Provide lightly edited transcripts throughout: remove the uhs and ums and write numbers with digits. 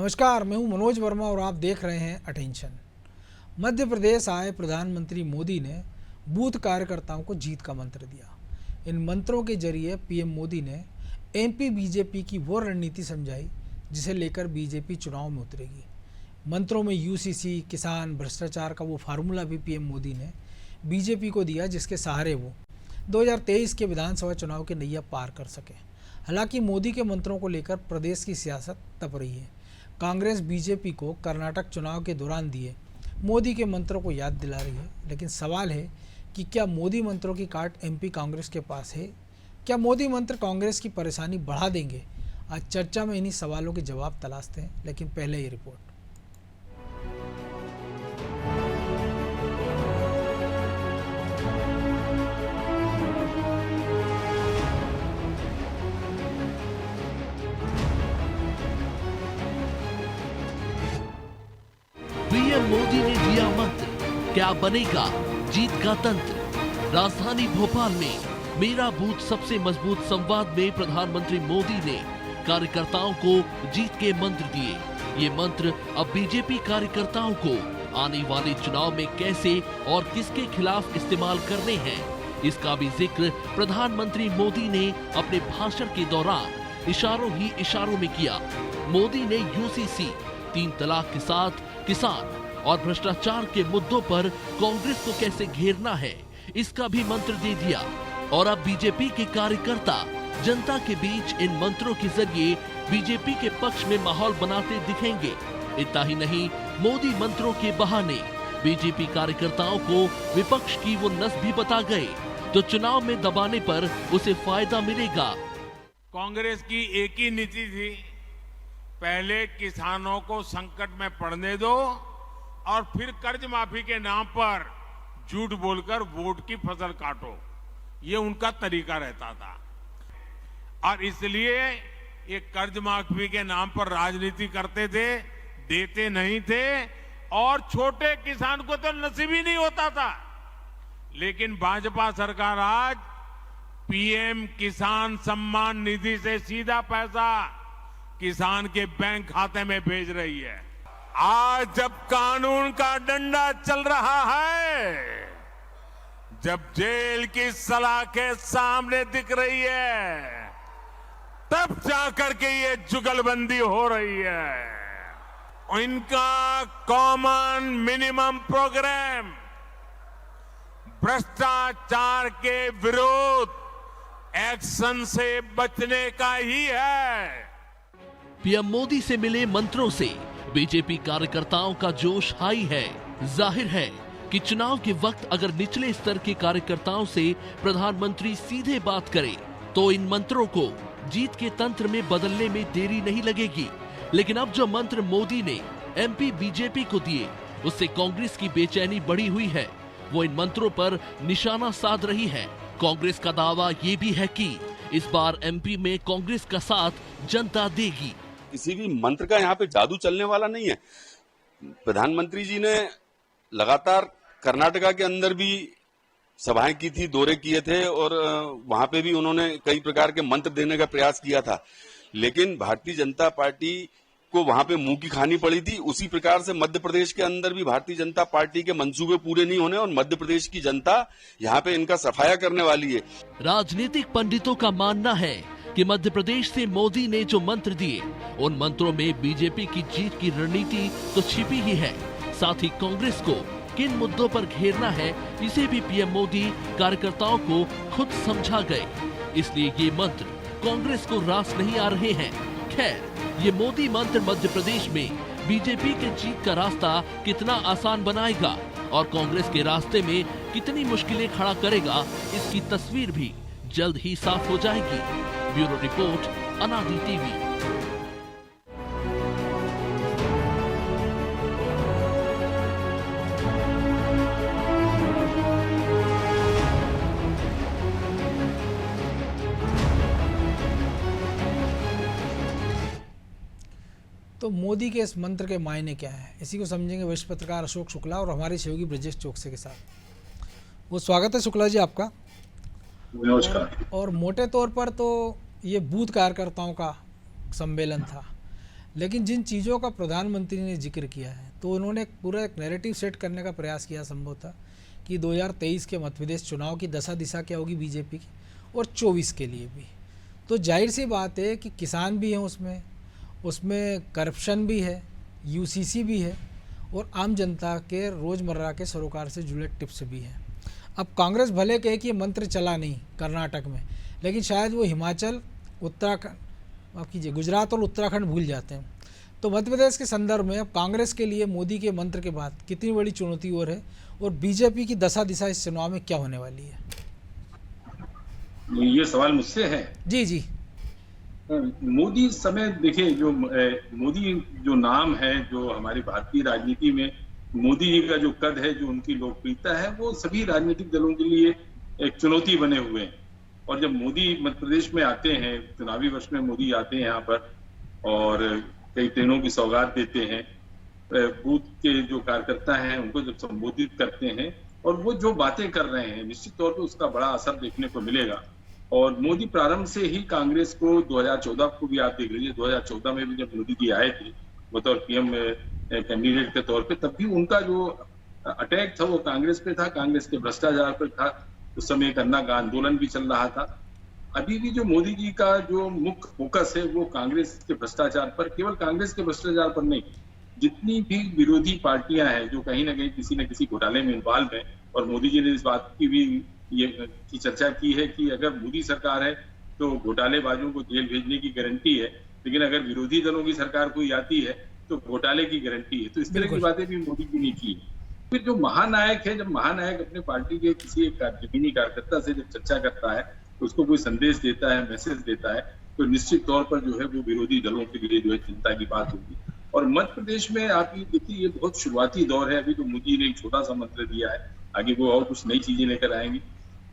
नमस्कार, मैं हूं मनोज वर्मा और आप देख रहे हैं अटेंशन। मध्य प्रदेश आए प्रधानमंत्री मोदी ने बूथ कार्यकर्ताओं को जीत का मंत्र दिया। इन मंत्रों के जरिए पीएम मोदी ने एमपी बीजेपी की वो रणनीति समझाई जिसे लेकर बीजेपी चुनाव में उतरेगी। मंत्रों में यूसीसी, किसान, भ्रष्टाचार का वो फार्मूला भी पीएम मोदी ने बीजेपी को दिया जिसके सहारे वो 2023 के विधानसभा चुनाव की नैया पार कर सके। हालांकि मोदी के मंत्रों को लेकर प्रदेश की सियासत तप रही है। कांग्रेस बीजेपी को कर्नाटक चुनाव के दौरान दिए मोदी के मंत्रों को याद दिला रही है, लेकिन सवाल है कि क्या मोदी मंत्रों की काट एमपी कांग्रेस के पास है? क्या मोदी मंत्र कांग्रेस की परेशानी बढ़ा देंगे? आज चर्चा में इन्हीं सवालों के जवाब तलाशते हैं, लेकिन पहले ये रिपोर्ट। पीएम मोदी ने दिया मंत्र, क्या बनेगा जीत का तंत्र? राजधानी भोपाल में मेरा बूथ सबसे मजबूत संवाद में प्रधानमंत्री मोदी ने कार्यकर्ताओं को जीत के मंत्र दिए। ये मंत्र अब बीजेपी कार्यकर्ताओं को आने वाले चुनाव में कैसे और किसके खिलाफ इस्तेमाल करने हैं, इसका भी जिक्र प्रधानमंत्री मोदी ने अपने भाषण के दौरान इशारों ही इशारों में किया। मोदी ने यूसीसी, 3 तलाक के साथ किसान और भ्रष्टाचार के मुद्दों पर कांग्रेस को कैसे घेरना है, इसका भी मंत्र दे दिया। और अब बीजेपी के कार्यकर्ता जनता के बीच इन मंत्रों के जरिए बीजेपी के पक्ष में माहौल बनाते दिखेंगे। इतना ही नहीं, मोदी मंत्रों के बहाने बीजेपी कार्यकर्ताओं को विपक्ष की वो नस भी बता गए, तो चुनाव में दबाने पर उसे फायदा मिलेगा। कांग्रेस की एक ही नीति थी, पहले किसानों को संकट में पड़ने दो और फिर कर्ज माफी के नाम पर झूठ बोलकर वोट की फसल काटो। ये उनका तरीका रहता था और इसलिए ये कर्ज माफी के नाम पर राजनीति करते थे, देते नहीं थे और छोटे किसान को तो नसीब ही नहीं होता था। लेकिन भाजपा सरकार आज पीएम किसान सम्मान निधि से सीधा पैसा किसान के बैंक खाते में भेज रही है। आज जब कानून का डंडा चल रहा है, जब जेल की सलाखें सामने दिख रही है, तब जाकर के ये जुगलबंदी हो रही है। इनका कॉमन मिनिमम प्रोग्राम भ्रष्टाचार के विरोध एक्शन से बचने का ही है। पीएम मोदी से मिले मंत्रों से बीजेपी कार्यकर्ताओं का जोश हाई है। जाहिर है कि चुनाव के वक्त अगर निचले स्तर के कार्यकर्ताओं से प्रधानमंत्री सीधे बात करे तो इन मंत्रों को जीत के तंत्र में बदलने में देरी नहीं लगेगी। लेकिन अब जो मंत्र मोदी ने एमपी बीजेपी को दिए, उससे कांग्रेस की बेचैनी बढ़ी हुई है। वो इन मंत्रों पर निशाना साध रही है। कांग्रेस का दावा ये भी है कि इस बार एमपी में कांग्रेस का साथ जनता देगी। किसी भी मंत्र का यहाँ पे जादू चलने वाला नहीं है। प्रधानमंत्री जी ने लगातार कर्नाटका के अंदर भी सभाएं की थी, दौरे किए थे और वहां पे भी उन्होंने कई प्रकार के मंत्र देने का प्रयास किया था, लेकिन भारतीय जनता पार्टी को वहां पे मुंह की खानी पड़ी थी। उसी प्रकार से मध्य प्रदेश के अंदर भी भारतीय जनता पार्टी के मंसूबे पूरे नहीं होने और मध्य प्रदेश की जनता यहाँ पे इनका सफाया करने वाली है। राजनीतिक पंडितों का मानना है कि मध्य प्रदेश से मोदी ने जो मंत्र दिए, उन मंत्रों में बीजेपी की जीत की रणनीति तो छिपी ही है। साथ ही कांग्रेस को किन मुद्दों पर घेरना है, इसे भी पीएम मोदी कार्यकर्ताओं को खुद समझा गए। इसलिए ये मंत्र कांग्रेस को रास नहीं आ रहे हैं। खैर, ये मोदी मंत्र मध्य प्रदेश में बीजेपी के जीत का रास्ता कितना आसान बनाएगा और कांग्रेस के रास्ते में कितनी मुश्किलें खड़ा करेगा, इसकी तस्वीर भी जल्द ही साफ हो जाएगी। ब्यूरो रिपोर्ट, अनादि टीवी। तो मोदी के इस मंत्र के मायने क्या है, इसी को समझेंगे वरिष्ठ पत्रकार अशोक शुक्ला और हमारे सहयोगी ब्रजेश चौकसे के साथ। वो स्वागत है शुक्ला जी आपका। नमस्कार। और मोटे तौर पर तो ये बूथ कार्यकर्ताओं का सम्मेलन था, लेकिन जिन चीज़ों का प्रधानमंत्री ने जिक्र किया है तो उन्होंने पूरा एक नैरेटिव सेट करने का प्रयास किया संभवतः कि 2023 के मध्य प्रदेश चुनाव की दशा दिशा क्या होगी बीजेपी की, और 24 के लिए भी। तो जाहिर सी बात है कि किसान भी हैं उसमें करप्शन भी है, यूसीसी भी है, और आम जनता के रोज़मर्रा के सरोकार से जुड़े टिप्स भी हैं। अब कांग्रेस भले कहे कि ये मंत्र चला नहीं कर्नाटक में, लेकिन शायद वो हिमाचल, उत्तराखंड, माफ़ कीजिए, गुजरात और उत्तराखंड भूल जाते हैं। तो मध्य प्रदेश के संदर्भ में अब कांग्रेस के लिए मोदी के मंत्र के बाद कितनी बड़ी चुनौती और है, और बीजेपी की दशा दिशा इस चुनाव में क्या होने वाली है? ये सवाल मुझसे है? जी जी। मोदी इस समय देखिए, जो मोदी जो नाम है, जो हमारी भारतीय राजनीति में मोदी जी का जो कद है, जो उनकी लोकप्रियता है, वो सभी राजनीतिक दलों के लिए एक चुनौती बने हुए हैं। और जब मोदी मध्य प्रदेश में आते हैं, चुनावी वर्ष में मोदी आते हैं यहाँ पर और कई ट्रेनों की सौगात देते हैं, बूथ के जो कार्यकर्ता हैं उनको जब संबोधित करते हैं और वो जो बातें कर रहे हैं, निश्चित तौर पर उसका बड़ा असर देखने को मिलेगा। और मोदी प्रारंभ से ही कांग्रेस को 2014 को भी आप देख लीजिए, 2014 में भी जब मोदी जी आए थे बतौर पीएम कैंडिडेट के तौर पे, तब भी उनका जो अटैक था वो कांग्रेस पे था, कांग्रेस के भ्रष्टाचार पर था। उस समय एक अन्ना का आंदोलन भी चल रहा था। अभी भी जो मोदी जी का जो मुख्य फोकस है वो कांग्रेस के भ्रष्टाचार पर, केवल कांग्रेस के भ्रष्टाचार पर नहीं, जितनी भी विरोधी पार्टियां हैं जो कहीं ना कहीं किसी न किसी घोटाले में इन्वॉल्व है। और मोदी जी ने इस बात की भी की चर्चा की है कि अगर मोदी सरकार है तो घोटालेबाजों को जेल भेजने की गारंटी है, लेकिन अगर विरोधी दलों की सरकार कोई आती है तो घोटाले की गारंटी है। तो इस तरह की बातें भी मोदी जी ने की। फिर जो महानायक है, जब महानायक अपने पार्टी के किसी एक जमीनी कार्यकर्ता से जब चर्चा करता है तो उसको कोई संदेश देता है, मैसेज देता है, तो निश्चित तौर पर जो है वो विरोधी दलों के लिए जो है चिंता की बात होगी। और मध्य प्रदेश में आप ये देखिए, ये बहुत शुरुआती दौर है। अभी तो मोदी ने एक छोटा सा मंत्र दिया है, आगे वो और कुछ नई चीजें लेकर आएंगे।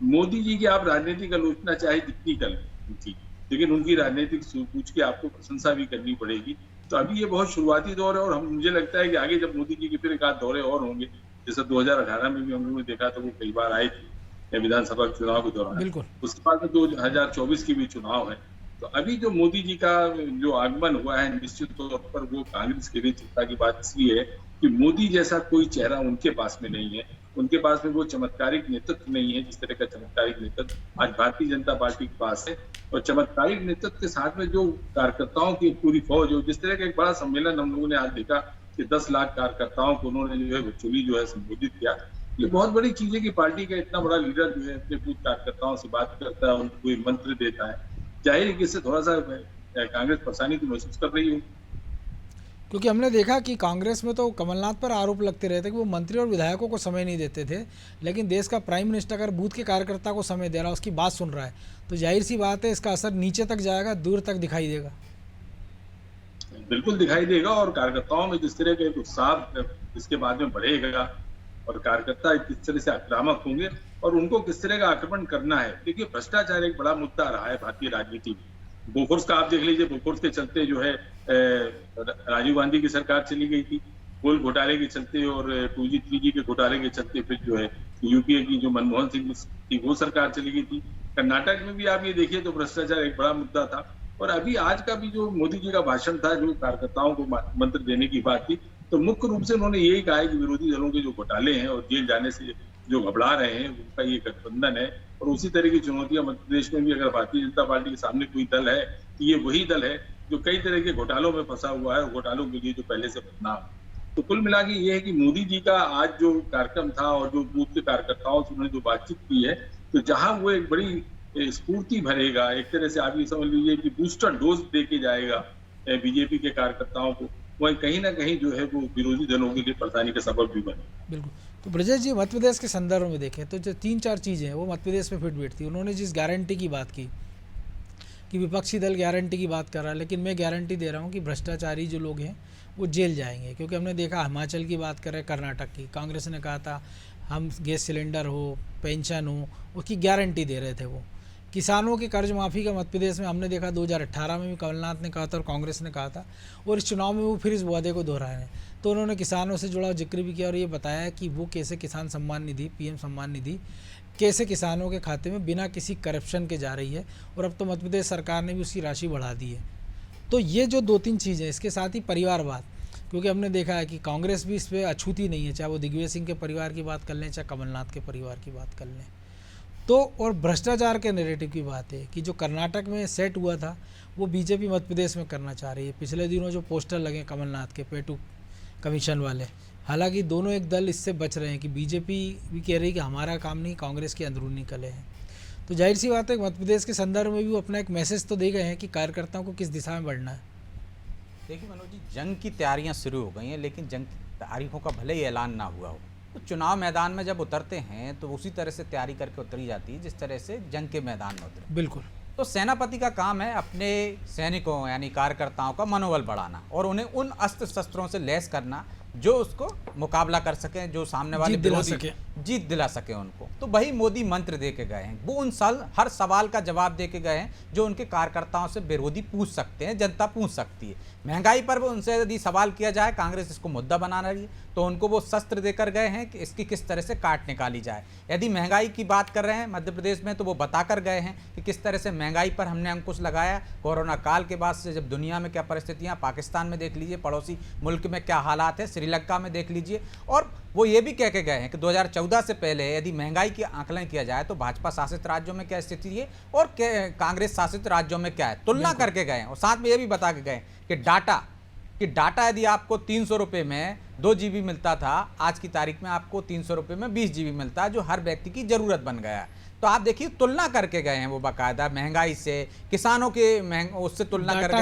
मोदी जी की आप राजनीतिक आलोचना चाहे जितनी कर उनकी, लेकिन उनकी राजनीतिक सूझबूझ की आपको प्रशंसा भी करनी पड़ेगी। तो अभी ये बहुत शुरुआती दौर है और मुझे लगता है कि आगे जब मोदी जी के फिर एक आध दौरे और होंगे, जैसे 2018 में भी हम लोगों ने देखा था, वो कई बार आए थे विधानसभा चुनाव के दौरान, उसके बाद में 2024 की भी चुनाव है। तो अभी जो मोदी जी का जो आगमन हुआ है, निश्चित तौर पर वो कांग्रेस के लिए चिंता की बात इसलिए है कि मोदी जैसा कोई चेहरा उनके पास में नहीं है। उनके पास में वो चमत्कारिक नेतृत्व नहीं है जिस तरह का चमत्कारिक नेतृत्व आज भारतीय जनता पार्टी के पास है। और चमत्कारिक नेतृत्व के साथ में जो कार्यकर्ताओं की पूरी फौज हो, जिस तरह का एक बड़ा सम्मेलन हम लोगों ने आज देखा कि 10 लाख कार्यकर्ताओं को उन्होंने जो है वर्चुअली जो है संबोधित किया, ये बहुत बड़ी चीज है कि पार्टी का इतना बड़ा लीडर जो है अपने बूथ कार्यकर्ताओं से बात करता है, उनको कोई मंत्र देता है। जाहिर है कि इससे थोड़ा सा कांग्रेस परेशानी तो महसूस कर रही है, क्योंकि हमने देखा कि कांग्रेस में तो कमलनाथ पर आरोप लगते रहते कि वो मंत्री और विधायकों को समय नहीं देते थे, लेकिन देश का प्राइम मिनिस्टर अगर बूथ के कार्यकर्ता को समय दे रहा है, उसकी बात सुन रहा है, तो जाहिर सी बात है इसका असर नीचे तक जाएगा, दूर तक दिखाई देगा। बिल्कुल दिखाई देगा। और कार्यकर्ताओं में जिस तरह का एक उत्साह इसके बाद में बढ़ेगा और कार्यकर्ता किस तरह से आक्रामक होंगे और उनको किस तरह का आक्रमण करना है। देखिए, भ्रष्टाचार एक बड़ा मुद्दा रहा है भारतीय राजनीति में। बोफोर्स का आप देख लीजिए, बोफोर्स के चलते जो है राजीव गांधी की सरकार चली गई थी, कोल घोटाले के चलते और 2G 3G के घोटाले के चलते फिर जो है यूपीए की जो मनमोहन सिंह की वो सरकार चली गई थी। कर्नाटक में भी आप ये देखिए तो भ्रष्टाचार एक बड़ा मुद्दा था। और अभी आज का भी जो मोदी जी का भाषण था, जो कार्यकर्ताओं को मंत्र देने की बात थी, तो मुख्य रूप से उन्होंने यही कहा है कि विरोधी दलों के जो घोटाले हैं और जेल जाने से जो घबरा रहे हैं उनका ये गठबंधन है। और उसी तरह की चुनौतियां मध्य प्रदेश में भी अगर भारतीय जनता पार्टी के सामने कोई दल है तो ये वही दल है जो कई तरह के घोटालों में फंसा हुआ है और घोटालों के लिए जो पहले से बदनाम। तो कुल मिला के ये है कि मोदी जी का आज जो कार्यक्रम था और जो बूथ के कार्यकर्ताओं से उन्होंने जो बातचीत की है, तो जहां वो एक बड़ी स्फूर्ति भरेगा, एक तरह से आप ये समझ लीजिए कि बूस्टर डोज दे के जाएगा बीजेपी के कार्यकर्ताओं को, वही कहीं ना कहीं जो है वो विरोधी दलों के लिए परेशानी का सबब भी बने। बिल्कुल। तो ब्रजेश जी, मध्य प्रदेश के संदर्भ में देखें तो जो 3-4 चीज़ें हैं वो मध्य प्रदेश में फिट बैठती। उन्होंने जिस गारंटी की बात की कि विपक्षी दल गारंटी की बात कर रहा है, लेकिन मैं गारंटी दे रहा हूँ कि भ्रष्टाचारी जो लोग हैं वो जेल जाएंगे। क्योंकि हमने देखा हिमाचल की बात करें, कर्नाटक की, कांग्रेस ने कहा था हम गैस सिलेंडर हो, पेंशन हो, उसकी गारंटी दे रहे थे वो। किसानों की कर्ज माफ़ी का मध्य प्रदेश में हमने देखा 2018 में भी कमलनाथ ने कहा था और कांग्रेस ने कहा था, और इस चुनाव में वो फिर इस वादे को दोहराए हैं। तो उन्होंने किसानों से जुड़ा जिक्र भी किया और ये बताया कि वो कैसे किसान सम्मान निधि, पीएम सम्मान निधि कैसे किसानों के खाते में बिना किसी करप्शन के जा रही है, और अब तो मध्य प्रदेश सरकार ने भी उसकी राशि बढ़ा दी है। तो ये जो 2-3 चीज़ें, इसके साथ ही परिवारवाद, क्योंकि हमने देखा है कि कांग्रेस भी इस पर अछूती नहीं है, चाहे वो दिग्विजय सिंह के परिवार की बात कर लें, चाहे कमलनाथ के परिवार की बात कर लें। तो और भ्रष्टाचार के नैरेटिव की बात है कि जो कर्नाटक में सेट हुआ था वो बीजेपी मध्य प्रदेश में करना चाह रही है। पिछले दिनों जो पोस्टर लगे कमलनाथ के पेटू कमीशन वाले, हालांकि दोनों एक दल इससे बच रहे हैं कि बीजेपी भी कह रही है कि हमारा काम नहीं, कांग्रेस की अंदरूनी कलह हैं। तो जाहिर सी बात है मध्य प्रदेश के संदर्भ में भी वो अपना एक मैसेज तो दे गए हैं कि कार्यकर्ताओं को किस दिशा में बढ़ना है। देखिए मनोज जी, जंग की तैयारियां शुरू हो गई हैं, लेकिन जंग की तारीखों का भले ही ऐलान ना हुआ हो, तो चुनाव मैदान में जब उतरते हैं तो उसी तरह से तैयारी करके उतरी जाती है जिस तरह से जंग के मैदान में उतरे। बिल्कुल। तो सेनापति का काम है अपने सैनिकों यानी कार्यकर्ताओं का मनोबल बढ़ाना और उन्हें उन अस्त्र शस्त्रों से लैस करना जो उसको मुकाबला कर सकें, जो सामने वाले जीत दिला सके उनको। तो वही मोदी मंत्र दे के गए हैं। वो उन हर सवाल का जवाब दे के गए हैं जो उनके कार्यकर्ताओं से विरोधी पूछ सकते हैं, जनता पूछ सकती है। महंगाई पर वो उनसे यदि सवाल किया जाए, कांग्रेस इसको मुद्दा बना रही है, तो उनको वो शस्त्र देकर गए हैं कि इसकी किस तरह से काट निकाली जाए। यदि महंगाई की बात कर रहे हैं मध्य प्रदेश में, तो वो बताकर गए हैं कि किस तरह से महंगाई पर हमने अंकुश लगाया। कोरोना काल के बाद से जब दुनिया में क्या परिस्थितियां, पाकिस्तान में देख लीजिए, पड़ोसी मुल्क में क्या हालात है, श्रीलंका में देख लीजिए। और वो ये भी कह के गए हैं कि 2014 से पहले यदि महंगाई की आकलन किया जाए तो भाजपा शासित राज्यों में क्या स्थिति है और कांग्रेस शासित राज्यों में क्या है, तुलना करके गए हैं। और साथ में ये भी बता के गए कि डाटा यदि आपको 300 रुपये में 2 GB मिलता था, आज की तारीख में आपको 300 रुपये में 20 GB मिलता है, जो हर व्यक्ति की जरूरत बन गया है। तो आप देखिए तुलना करके गए हैं वो बाकायदा महंगाई से, किसानों के उससे तुलना करके गए,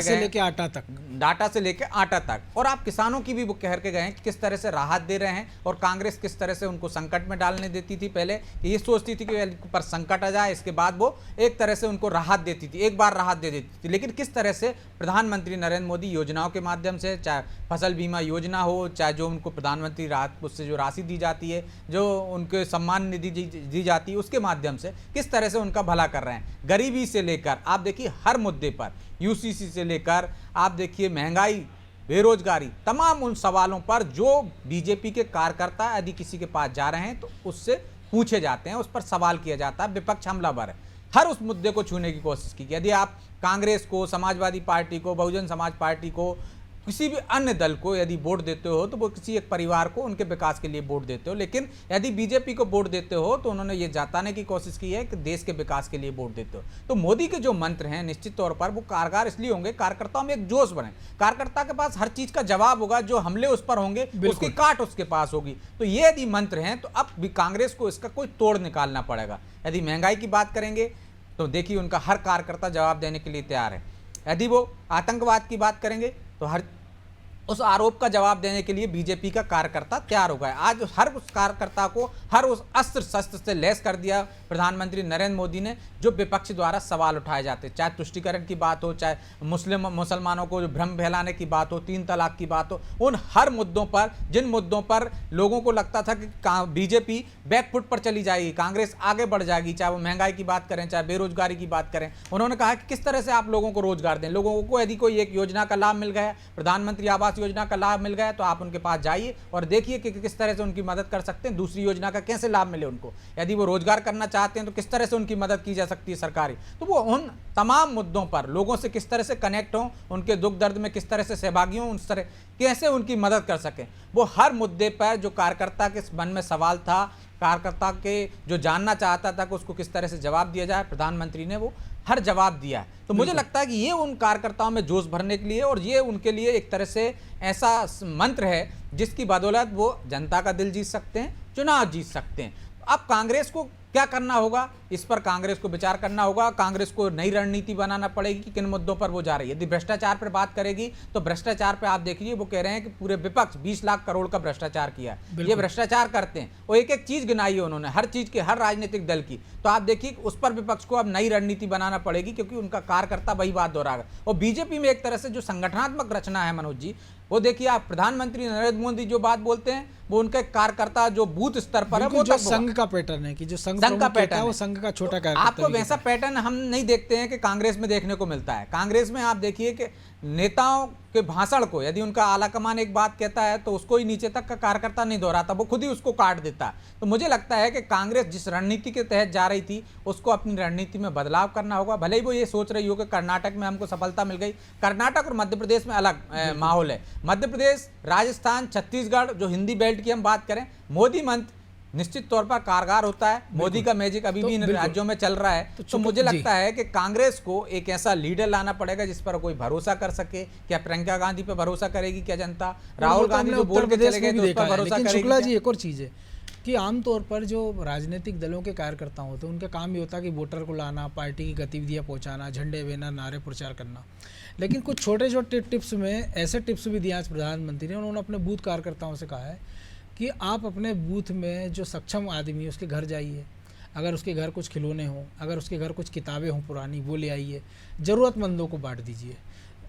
डाटा से लेके आटा तक। और आप किसानों की भी वो कह के गए हैं कि किस तरह से राहत दे रहे हैं और कांग्रेस किस तरह से उनको संकट में डालने देती थी। पहले ये सोचती थी कि पर संकट आ जाए, इसके बाद वो एक तरह से उनको राहत देती थी, एक बार राहत दे देती थी। लेकिन किस तरह से प्रधानमंत्री नरेंद्र मोदी योजनाओं के माध्यम से, चाहे फसल बीमा योजना हो, चाहे जो उनको प्रधानमंत्री राहत उससे जो राशि दी जाती है, जो उनके सम्मान निधि दी जाती है, उसके माध्यम से किस तरह से उनका भला कर रहे हैं। गरीबी से लेकर आप देखिए हर मुद्दे पर, यूसीसी से लेकर आप देखिए महंगाई, बेरोजगारी, तमाम उन सवालों पर जो बीजेपी के कार्यकर्ता यदि किसी के पास जा रहे हैं तो उससे पूछे जाते हैं, उस पर सवाल किया जाता है। विपक्ष हमलावर है, हर उस मुद्दे को छूने की कोशिश की। यदि आप कांग्रेस को, समाजवादी पार्टी को, बहुजन समाज पार्टी को, किसी भी अन्य दल को यदि वोट देते हो तो वो किसी एक परिवार को, उनके विकास के लिए वोट देते हो। लेकिन यदि बीजेपी को वोट देते हो तो उन्होंने ये जताने की कोशिश की है कि देश के विकास के लिए वोट देते हो। तो मोदी के जो मंत्र हैं निश्चित तौर पर वो कारगर इसलिए होंगे, कार्यकर्ताओं में एक जोश बने, कार्यकर्ता के पास हर चीज का जवाब होगा, जो हमले उस पर होंगे उसकी काट उसके पास होगी। तो ये यदि मंत्र हैं तो अब भी कांग्रेस को इसका कोई तोड़ निकालना पड़ेगा। यदि महंगाई की बात करेंगे तो देखिए उनका हर कार्यकर्ता जवाब देने के लिए तैयार है। यदि वो आतंकवाद की बात करेंगे तो हर उस आरोप का जवाब देने के लिए बीजेपी का कार्यकर्ता तैयार हो गया। आज हर उस कार्यकर्ता को, हर उस अस्त्र शस्त्र से लैस कर दिया प्रधानमंत्री नरेंद्र मोदी ने, जो विपक्ष द्वारा सवाल उठाए जाते, चाहे तुष्टीकरण की बात हो, चाहे मुसलमानों को भ्रम फैलाने की बात हो, 3 तलाक की बात हो, उन हर मुद्दों पर, जिन मुद्दों पर लोगों को लगता था कि बीजेपी बैकफुट पर चली जाएगी, कांग्रेस आगे बढ़ जाएगी, चाहे वो महंगाई की बात करें, चाहे बेरोजगारी की बात करें, उन्होंने कहा कि किस तरह से आप लोगों को रोजगार दें। लोगों को यदि कोई एक योजना का लाभ मिल गया, प्रधानमंत्री आवास योजना का लाभ मिल गया, तो आप उनके पास जाइए और देखिए कि किस तरह से उनकी मदद कर सकते हैं, दूसरी योजना का कैसे लाभ मिले उनको। यदि वो रोजगार करना चाहते हैं तो किस तरह से उनकी मदद की जा सकती है सरकारी। तो वो उन तमाम मुद्दों पर लोगों से किस तरह से कनेक्ट हों, उनके दुख दर्द में किस तरह से सहभागी हों, उस तरह कैसे उनकी मदद कर सकें, वो हर मुद्दे पर जो कार्यकर्ता के मन में सवाल था, कार्यकर्ता के जो जानना चाहता था कि उसको किस तरह से जवाब दिया जाए, प्रधानमंत्री ने वो हर जवाब दिया है। तो मुझे लगता है कि ये उन कार्यकर्ताओं में जोश भरने के लिए और ये उनके लिए एक तरह से ऐसा मंत्र है जिसकी बदौलत वो जनता का दिल जीत सकते हैं, चुनाव जीत सकते हैं। अब कांग्रेस को क्या करना होगा, इस पर कांग्रेस को विचार करना होगा। कांग्रेस को नई रणनीति बनाना पड़ेगी कि किन मुद्दों पर वो जा रही है। यदि भ्रष्टाचार पर बात करेगी तो भ्रष्टाचार पे आप देखिए वो कह रहे हैं कि पूरे विपक्ष 20 लाख करोड़ का भ्रष्टाचार किया, ये भ्रष्टाचार करते हैं। और एक एक चीज गिनाई है उन्होंने, हर चीज की, हर राजनीतिक दल की। तो आप देखिए उस पर विपक्ष को अब नई रणनीति बनाना पड़ेगी, क्योंकि उनका कार्यकर्ता वही बात दोहराएगा। और बीजेपी में एक तरह से जो संगठनात्मक रचना है मनोज जी, वो देखिए आप प्रधानमंत्री नरेंद्र मोदी जो बात बोलते हैं वो उनके कार्यकर्ता जो बूथ स्तर पर है वो जो संघ का पैटर्न है कि जो संघ का पैटर्न है वो संघ का छोटा कार्यकर्ता। आपको वैसा पैटर्न हम नहीं देखते हैं कि कांग्रेस में देखने को मिलता है। कांग्रेस में आप देखिए कि नेताओं के भाषण को, यदि उनका आलाकमान एक बात कहता है तो उसको ही नीचे तक का कार्यकर्ता नहीं दोहराता, वो खुद ही उसको काट देता है। तो मुझे लगता है कि कांग्रेस जिस रणनीति के तहत जा रही थी उसको अपनी रणनीति में बदलाव करना होगा। भले ही वो ये सोच रही हो कि कर्नाटक में हमको सफलता मिल गई, कर्नाटक और मध्य प्रदेश में अलग माहौल है। मध्य प्रदेश, राजस्थान, छत्तीसगढ़, जो हिंदी बेल्ट की हम बात करें, मोदी मंत्र निश्चित तौर पर कारगर होता है। मोदी का मैजिक अभी भी इन राज्यों में चल रहा है। तो मुझे लगता है कि कांग्रेस को एक ऐसा लीडर लाना पड़ेगा जिस पर कोई भरोसा कर सके। क्या प्रियंका गांधी पे भरोसा करेगी क्या जनता? राहुल गांधी जो बोल के चले गए तो उस पर भरोसा करेगी? शुक्ला जी, एक और चीज है कि आमतौर पर जो राजनीतिक दलों के कार्यकर्ता होते हैं उनका काम ये होता है कि वोटर को लाना, पार्टी की गतिविधियां पहुंचाना, झंडे बेना, नारे प्रचार करना। लेकिन कुछ छोटे छोटे टिप्स में ऐसे टिप्स भी दिए आज प्रधानमंत्री ने। उन्होंने अपने बूथ कार्यकर्ताओं से कहा है कि आप अपने बूथ में जो सक्षम आदमी है उसके घर जाइए, अगर उसके घर कुछ खिलौने हों, अगर उसके घर कुछ किताबें हों पुरानी, वो ले आइए, ज़रूरतमंदों को बांट दीजिए।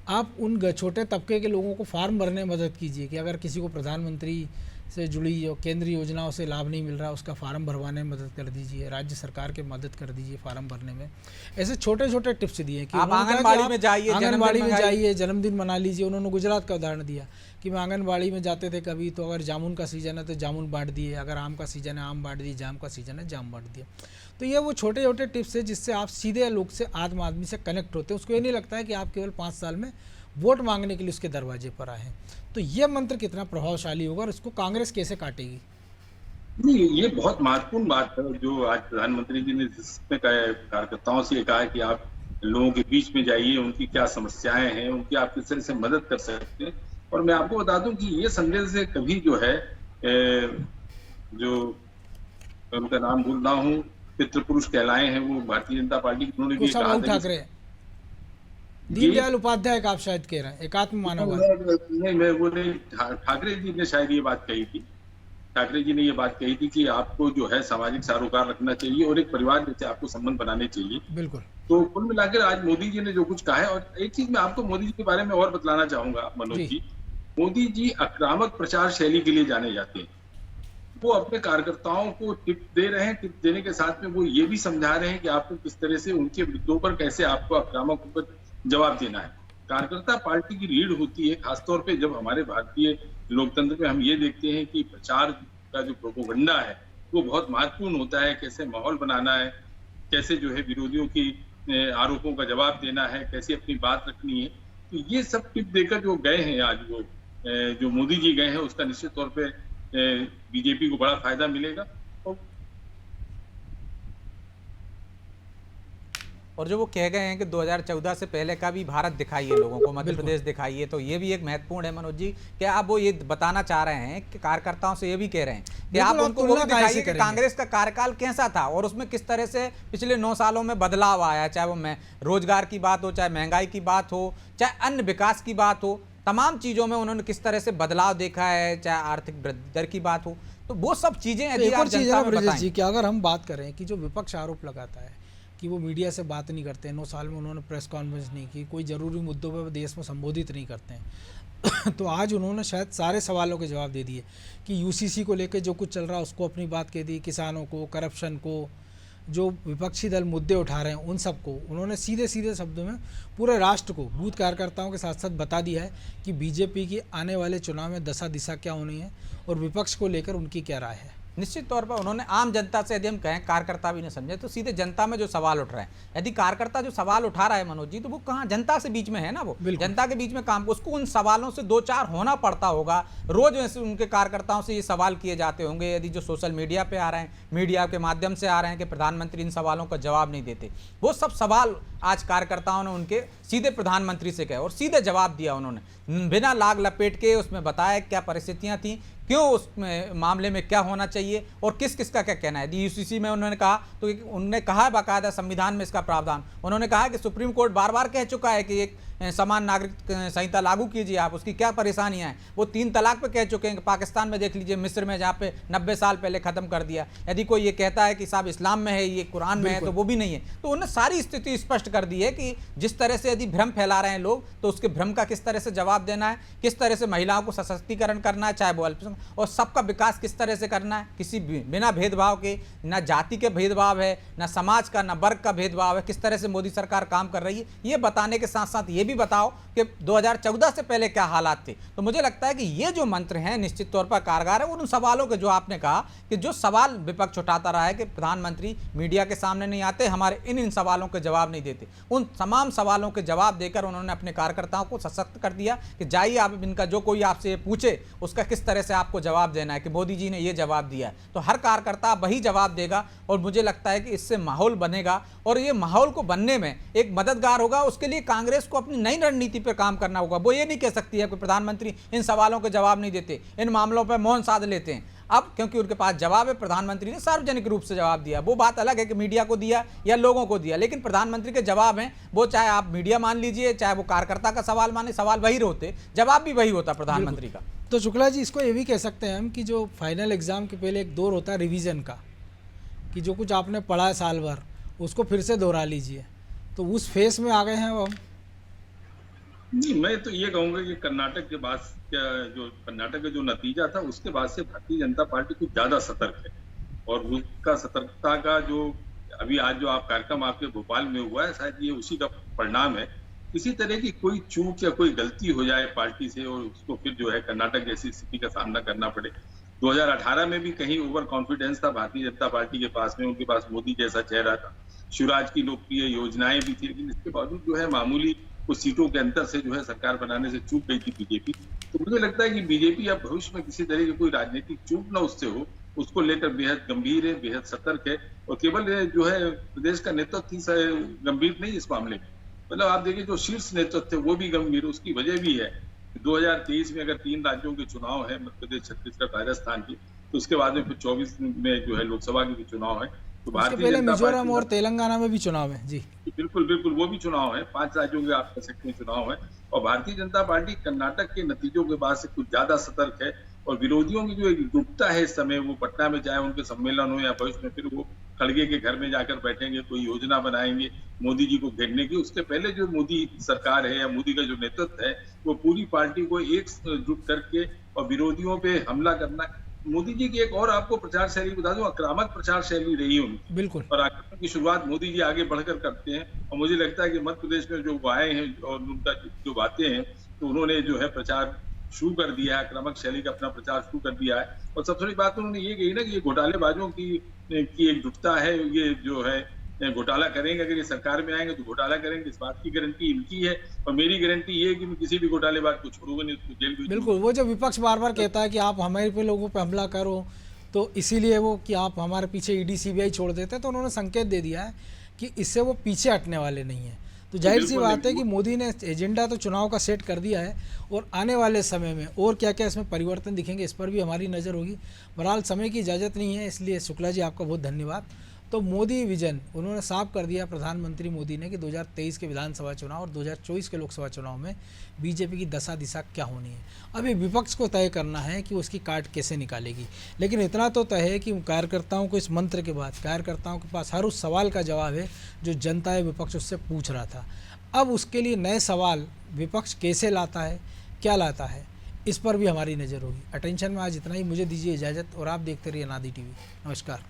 आप उन छोटे तबके के लोगों को फार्म भरने में मदद कीजिए कि अगर किसी को प्रधानमंत्री से जुड़ी केंद्रीय योजनाओं से लाभ नहीं मिल रहा, उसका फार्म भरवाने में मदद कर दीजिए, राज्य सरकार के मदद कर दीजिए फार्म भरने में। ऐसे छोटे छोटे टिप्स दिए कि आप आंगनबाड़ी में जाइए, आंगनबाड़ी में जाइए, जन्मदिन मना लीजिए। उन्होंने गुजरात का उदाहरण दिया कि मैं आंगनबाड़ी में जाते थे कभी, तो अगर जामुन का सीजन है तो जामुन बांट दिए, अगर आम का सीजन है आम बांट दिए, जाम का सीजन है जाम बांट दिए। तो ये वो छोटे छोटे टिप्स है जिससे आप सीधे लोग से, आम आदमी से कनेक्ट होते हैं। उसको ये नहीं लगता है कि आप केवल 5 साल में वोट मांगने के लिए उसके दरवाजे पर आए हैं। तो ये मंत्र कितना प्रभावशाली होगा और इसको कांग्रेस कैसे काटेगी? नहीं, ये बहुत महत्वपूर्ण बात है जो आज प्रधानमंत्री जी ने जिसमें कार्यकर्ताओं से कहा कि आप लोगों के बीच में जाइए, उनकी क्या समस्याएं हैं, उनकी आप किस तरह से मदद कर सकते हैं। और मैं आपको बता दूं कि ये संदेश से कभी जो है जो उनका नाम भूल रहा हूँ, पितृपुरुष कहलाए हैं वो भारतीय जनता पार्टी, उन्होंने भी कहा था, दीनदयाल उपाध्याय का आप शायद कह रहे हैं, एकात्म मानववाद। नहीं, मैं वो नहीं, ठाकरे जी ने शायद ये बात कही थी। ठाकरे जी ने ये बात कही थी कि आपको जो है सामाजिक सरोकार रखना चाहिए और एक परिवार जैसे आपको संबंध बनाने चाहिए। बिल्कुल। तो कुल मिलाकर आज मोदी जी ने जो कुछ कहा है, और एक चीज मैं आपको मोदी जी के बारे में और बतलाना चाहूंगा मनोज जी। मोदी जी आक्रामक प्रचार शैली के लिए जाने जाते हैं। वो अपने कार्यकर्ताओं को टिप दे रहे हैं, टिप देने के साथ में वो ये भी समझा रहे हैं कि आपको किस तरह से उनके मुद्दों पर कैसे आपको आक्रामक होकर जवाब देना है। कार्यकर्ता पार्टी की लीड होती है, खासतौर पे जब हमारे भारतीय लोकतंत्र में हम ये देखते हैं कि प्रचार का जो प्रोपेगेंडा है वो बहुत महत्वपूर्ण होता है। कैसे माहौल बनाना है, कैसे जो है विरोधियों की आरोपों का जवाब देना है, कैसे अपनी बात रखनी है। तो ये सब टिप देकर जो गए हैं आज वो जो मोदी जी गए हैं, उसका निश्चित तौर पे बीजेपी को बड़ा फायदा मिलेगा। और जो वो कह गए हैं कि 2014 से पहले का भी भारत दिखाइए लोगों को, मध्य प्रदेश दिखाइए, तो ये भी एक महत्वपूर्ण है मनोज जी। क्या आप वो ये बताना चाह रहे हैं कि कार्यकर्ताओं से ये भी कह रहे हैं कि आप उनको वो दिखाइए कि कांग्रेस का कार्यकाल कैसा था और उसमें किस तरह से पिछले 9 सालों में बदलाव आया, चाहे वो रोजगार की बात हो, चाहे महंगाई की बात हो, चाहे अन्य विकास की बात हो, तमाम चीजों में उन्होंने किस तरह से बदलाव देखा है, चाहे आर्थिक वृद्धि दर की बात हो। तो वो सब चीजें यदि आप जनता में बताएं कि अगर हम बात करें कि जो विपक्ष आरोप लगाता है कि वो मीडिया से बात नहीं करते, 9 साल में उन्होंने प्रेस कॉन्फ्रेंस नहीं की, कोई ज़रूरी मुद्दों पर देश में संबोधित नहीं करते हैं तो आज उन्होंने शायद सारे सवालों के जवाब दे दिए कि यूसीसी को लेकर जो कुछ चल रहा है उसको अपनी बात कह दी, किसानों को, करप्शन को, जो विपक्षी दल मुद्दे उठा रहे हैं उन सबको उन्होंने सीधे सीधे शब्दों में पूरे राष्ट्र को, बूथ कार्यकर्ताओं के साथ साथ बता दिया है कि बीजेपी की आने वाले चुनाव में दशा दिशा क्या होनी है और विपक्ष को लेकर उनकी क्या राय है। निश्चित तौर पर उन्होंने आम जनता से, यदि हम कहें कार्यकर्ता भी नहीं समझे, तो सीधे जनता में जो सवाल उठ रहे हैं, यदि कार्यकर्ता जो सवाल उठा रहा है मनोज जी, तो वो कहाँ जनता से बीच में है ना, वो जनता के बीच में काम, उसको उन सवालों से 2-4 होना पड़ता होगा। रोज वैसे उनके कार्यकर्ताओं से ये सवाल किए जाते होंगे, यदि जो सोशल मीडिया पे आ रहे हैं, मीडिया के माध्यम से आ रहे हैं कि प्रधानमंत्री इन सवालों का जवाब नहीं देते, वो सब सवाल आज कार्यकर्ताओं ने उनके सीधे प्रधानमंत्री से कहे और सीधे जवाब दिया उन्होंने, बिना लाग लपेट के उसमें बताया क्या परिस्थितियां थी, क्यों उसमें मामले में क्या होना चाहिए और किस किस का क्या कहना है। यूसीसी में उन्होंने कहा, तो उन्होंने कहा बाकायदा संविधान में इसका प्रावधान, उन्होंने कहा कि सुप्रीम कोर्ट बार बार कह चुका है कि एक समान नागरिक संहिता लागू कीजिए, आप उसकी क्या परेशानियां हैं। वो 3 तलाक पे कह चुके हैं, पाकिस्तान में देख लीजिए, मिस्र में जहाँ पे 90 साल पहले खत्म कर दिया। यदि कोई ये कहता है कि साहब इस्लाम में है, ये कुरान में है, तो वो भी नहीं है। तो उन्होंने सारी स्थिति स्पष्ट कर दी है कि जिस तरह से यदि भ्रम फैला रहे हैं लोग, तो उसके भ्रम का किस तरह से जवाब देना है, किस तरह से महिलाओं को सशक्तिकरण करना है, चाहे वो करूँगा, और सबका विकास किस तरह से करना है, किसी बिना भेदभाव के, ना जाति के भेदभाव है, ना समाज का, ना वर्ग का भेदभाव है, किस तरह से मोदी सरकार काम कर रही है, ये बताने के साथ साथ ये भी बताओ कि 2014 से पहले क्या हालात थे। तो मुझे लगता है कि ये जो मंत्र हैं निश्चित तौर पर कारगर है। उन सवालों के जो आपने कहा कि जो सवाल विपक्ष उठाता रहा है कि प्रधानमंत्री मीडिया के सामने नहीं आते, हमारे इन सवालों के जवाब नहीं देते, उन तमाम सवालों के जवाब देकर उन्होंने अपने कार्यकर्ताओं को सशक्त कर दिया कि जाइए आप इनका जो कोई आपसे ये पूछे उसका किस तरह से आपको जवाब देना है कि मोदी जी ने ये जवाब दिया है। तो हर कार्यकर्ता वही जवाब देगा और मुझे लगता है कि इससे माहौल बनेगा और ये माहौल को बनने में एक मददगार होगा। उसके लिए कांग्रेस को अपनी नई रणनीति पर काम करना होगा। वो ये नहीं कह सकती है कि प्रधानमंत्री इन सवालों के जवाब नहीं देते, इन मामलों पर मौन साध लेते हैं। अब क्योंकि उनके पास जवाब है, प्रधानमंत्री ने सार्वजनिक रूप से जवाब दिया, वो बात अलग है कि मीडिया को दिया या लोगों को दिया, लेकिन प्रधानमंत्री के जवाब हैं, वो चाहे आप मीडिया मान लीजिए, चाहे वो कार्यकर्ता का सवाल माने, सवाल वही होते, जवाब भी वही होता प्रधानमंत्री का। तो शुक्ला जी, इसको ये भी कह सकते हैं हम कि जो फाइनल एग्जाम के पहले एक दौर होता है रिवीजन का, कि जो कुछ आपने पढ़ा है साल भर उसको फिर से दोहरा लीजिए, तो उस फेस में आ गए हैं अब हम। नहीं, मैं तो ये कहूंगा कि कर्नाटक के बाद जो कर्नाटक का जो नतीजा था उसके बाद से भारतीय जनता पार्टी कुछ ज्यादा सतर्क है, और उसका सतर्कता का जो अभी आज जो आप कार्यक्रम आपके भोपाल में हुआ है, शायद ये उसी का परिणाम है। किसी तरह की कोई चूक या कोई गलती हो जाए पार्टी से और उसको फिर जो है कर्नाटक जैसी स्थिति का सामना करना पड़े। 2018 में भी कहीं ओवर कॉन्फिडेंस था भारतीय जनता पार्टी के पास में, उनके पास मोदी जैसा चेहरा था, शिवराज की लोकप्रिय योजनाएं भी थी, लेकिन इसके बावजूद जो है मामूली कुछ सीटों के अंतर से जो है सरकार बनाने से चूक गई थी बीजेपी। तो मुझे लगता है कि बीजेपी अब भविष्य में किसी तरह की कोई राजनीतिक चूक ना उससे हो, उसको लेकर बेहद गंभीर है, बेहद सतर्क है, और केवल जो है प्रदेश का नेतृत्व गंभीर नहीं इस मामले में, मतलब आप देखिए जो शीर्ष नेतृत्व है वो भी गंभीर। उसकी वजह भी है 2023 में अगर 3 राज्यों के चुनाव है, मध्य प्रदेश, छत्तीसगढ़, राजस्थान की, तो उसके बाद में फिर 24 में जो है लोकसभा के भी चुनाव है, तो उसके पहले मिजोरम और तेलंगाना में भी चुनाव है। जी बिल्कुल बिल्कुल, वो भी चुनाव है, 5 राज्यों के आप कह सकते हैं चुनाव है, और भारतीय जनता पार्टी कर्नाटक के नतीजों के बाद से कुछ ज्यादा सतर्क है, और विरोधियों की जो एक गुप्ता है इस समय, वो पटना में जाए उनके सम्मेलन हो या भविष्य में फिर वो खड़गे के घर में जाकर बैठेंगे, कोई योजना बनाएंगे मोदी जी को घेरने की। उसके पहले जो मोदी सरकार है या मोदी का जो नेतृत्व है, वो पूरी पार्टी को एकजुट करके और विरोधियों पे हमला करना। मोदी जी की एक और आपको प्रचार शैली बता दूं, आक्रामक प्रचार शैली रही है उनकी, बिल्कुल, और आक्रमण की शुरुआत मोदी जी आगे बढ़कर करते हैं, और मुझे लगता है कि मध्य प्रदेश में जो आए हैं और उनका जो बातें हैं, तो उन्होंने जो है प्रचार शुरू कर दिया है, आक्रामक शैली का अपना प्रचार शुरू कर दिया है। और सबसे बड़ी बात उन्होंने ये कही ना कि ये घोटालेबाजों की एकजुटता है, ये जो है घोटाला करेंगे, अगर ये सरकार में आएंगे तो घोटाला करेंगे, इस बात की गारंटी इनकी है, और मेरी गारंटी ये है कि मैं किसी भी घोटालेबाज को छोड़ूंगा नहीं, उसको जेल भी। बिल्कुल, वो जो विपक्ष बार बार कहता है कि आप हमारे पे लोगों पे हमला करो, तो इसीलिए वो कि आप हमारे पीछे ईडी सीबीआई छोड़ देते हैं, तो उन्होंने संकेत दे दिया है कि इससे वो पीछे हटने वाले नहीं हैं। तो जाहिर सी बात है कि मोदी ने एजेंडा तो चुनाव का सेट कर दिया है, और आने वाले समय में और क्या क्या इसमें परिवर्तन दिखेंगे इस पर भी हमारी नज़र होगी। बहरहाल समय की इजाज़त नहीं है, इसलिए शुक्ला जी आपका बहुत धन्यवाद। तो मोदी विजन उन्होंने साफ कर दिया प्रधानमंत्री मोदी ने कि 2023 के विधानसभा चुनाव और 2024 के लोकसभा चुनाव में बीजेपी की दशा दिशा क्या होनी है। अभी विपक्ष को तय करना है कि उसकी काट कैसे निकालेगी, लेकिन इतना तो तय है कि कार्यकर्ताओं को इस मंत्र के बाद कार्यकर्ताओं के पास हर उस सवाल का जवाब है जो जनता है विपक्ष उससे पूछ रहा था। अब उसके लिए नए सवाल विपक्ष कैसे लाता है, क्या लाता है, इस पर भी हमारी नज़र होगी। अटेंशन में आज इतना ही, मुझे दीजिए इजाज़त और आप देखते रहिए नादी टीवी। नमस्कार।